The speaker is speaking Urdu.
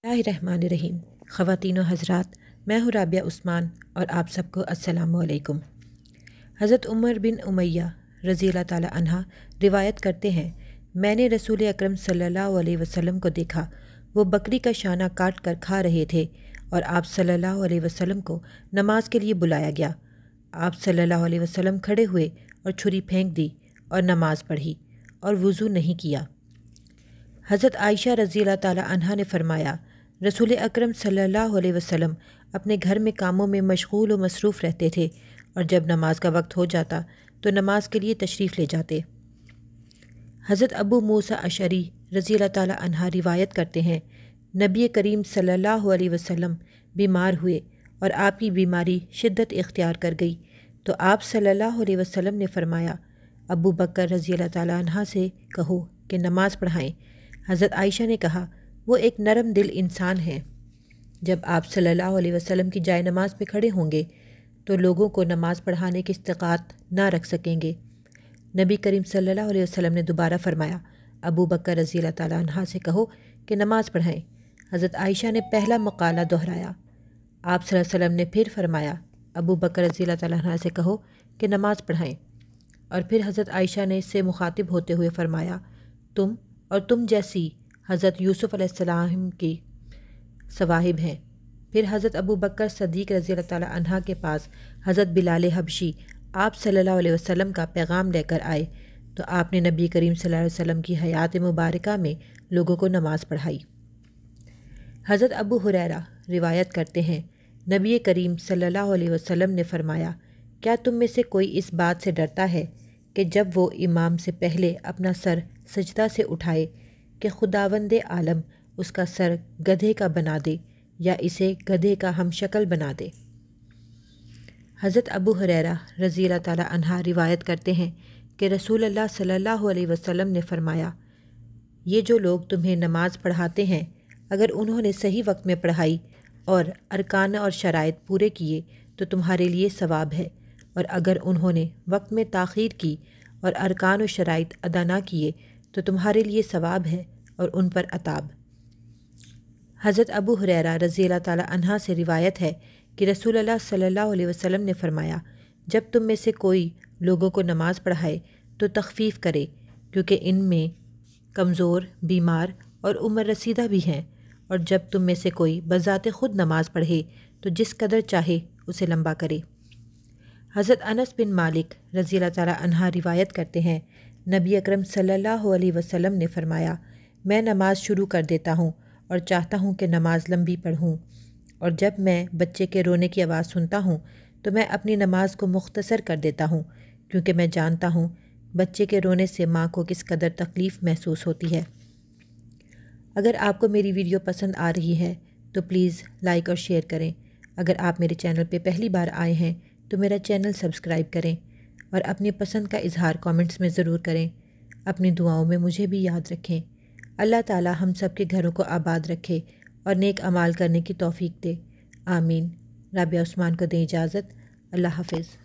الرحمن الرحیم۔ خواتین و حضرات، میں ہوں رابعہ عثمان اور آپ سب کو السلام علیکم۔ حضرت عمر بن امیہ رضی اللہ تعالی عنہ روایت کرتے ہیں، میں نے رسول اکرم صلی اللہ علیہ وسلم کو دیکھا، وہ بکری کا شانہ کاٹ کر کھا رہے تھے اور آپ صلی اللہ علیہ وسلم کو نماز کے لیے بلایا گیا۔ آپ صلی اللہ علیہ وسلم کھڑے ہوئے اور چھری پھینک دی اور نماز پڑھی اور وضو نہیں کیا۔ حضرت عائشہ رضی اللہ تعالی عنہ نے فرمایا، رسول اکرم صلی اللہ علیہ وسلم اپنے گھر میں کاموں میں مشغول و مصروف رہتے تھے اور جب نماز کا وقت ہو جاتا تو نماز کے لیے تشریف لے جاتے۔ حضرت ابو موسیٰ اشعری رضی اللہ تعالی عنہ روایت کرتے ہیں، نبی کریم صلی اللہ علیہ وسلم بیمار ہوئے اور آپ کی بیماری شدت اختیار کر گئی تو آپ صلی اللہ علیہ وسلم نے فرمایا، ابو بکر رضی اللہ تعالی عنہ سے کہو کہ نماز پڑھائیں۔ حضرت عائشہ نے کہا، وہ ایک نرم دل انسان ہے۔ جب آپ صلی اللہ علیہ وسلم کی جائے نماز پہ کھڑے ہوں گے تو لوگوں کو نماز پڑھانے کی استطاعت نہ رکھ سکیں گے۔ نبی کریم صلی اللہ علیہ وسلم نے دوبارہ فرمایا، ابو بکر رضی اللہ تعالی عنہ سے کہو کہ نماز پڑھائیں۔ حضرت عائشہ نے پہلا مقالہ دہرایا۔ آپ صلی اللہ علیہ وسلم نے پھر فرمایا، ابو بکر رضی اللہ تعالی عنہ سے کہو کہ نماز پڑھائیں۔ اور پھر حضرت عائشہ نے اس سے مخاطب ہوتے ہوئے فرمایا، تم اور تم جیسی حضرت یوسف علیہ السلام کی صواحب ہیں۔ پھر حضرت ابو بکر صدیق رضی اللہ تعالی عنہ کے پاس حضرت بلال حبشی آپ صلی اللہ علیہ وسلم کا پیغام لے کر آئے تو آپ نے نبی کریم صلی اللہ علیہ وسلم کی حیات مبارکہ میں لوگوں کو نماز پڑھائی۔ حضرت ابو ہریرہ روایت کرتے ہیں، نبی کریم صلی اللہ علیہ وسلم نے فرمایا، کیا تم میں سے کوئی اس بات سے ڈرتا ہے کہ جب وہ امام سے پہلے اپنا سر سجدہ سے اٹھائے کہ خداوند عالم اس کا سر گدھے کا بنا دے یا اسے گدھے کا ہم شکل بنا دے۔ حضرت ابو ہریرہ رضی اللہ تعالی عنہ روایت کرتے ہیں کہ رسول اللہ صلی اللہ علیہ وسلم نے فرمایا، یہ جو لوگ تمہیں نماز پڑھاتے ہیں اگر انہوں نے صحیح وقت میں پڑھائی اور ارکان اور شرائط پورے کیے تو تمہارے لیے ثواب ہے، اور اگر انہوں نے وقت میں تاخیر کی اور ارکان و شرائط ادا نہ کیے تو تمہارے لیے ثواب ہے اور ان پر عتاب۔ حضرت ابو ہریرہ رضی اللہ تعالی عنہ سے روایت ہے کہ رسول اللہ صلی اللہ علیہ وسلم نے فرمایا، جب تم میں سے کوئی لوگوں کو نماز پڑھائے تو تخفیف کرے، کیونکہ ان میں کمزور، بیمار اور عمر رسیدہ بھی ہیں، اور جب تم میں سے کوئی بذات خود نماز پڑھے تو جس قدر چاہے اسے لمبا کرے۔ حضرت انس بن مالک رضی اللہ تعالی عنہ روایت کرتے ہیں، نبی اکرم صلی اللہ علیہ وسلم نے فرمایا، میں نماز شروع کر دیتا ہوں اور چاہتا ہوں کہ نماز لمبی پڑھوں، اور جب میں بچے کے رونے کی آواز سنتا ہوں تو میں اپنی نماز کو مختصر کر دیتا ہوں، کیونکہ میں جانتا ہوں بچے کے رونے سے ماں کو کس قدر تکلیف محسوس ہوتی ہے۔ اگر آپ کو میری ویڈیو پسند آ رہی ہے تو پلیز لائک اور شیئر کریں۔ اگر آپ میرے چینل پہ پہلی بار آئے ہیں تو میرا چینل سبسکرائب کریں اور اپنی پسند کا اظہار کامنٹس میں ضرور کریں۔ اپنی دعاؤں میں مجھے بھی یاد رکھیں۔ اللہ تعالی ہم سب کے گھروں کو آباد رکھے اور نیک اعمال کرنے کی توفیق دے، آمین۔ رابعہ عثمان کو دیں اجازت، اللہ حافظ۔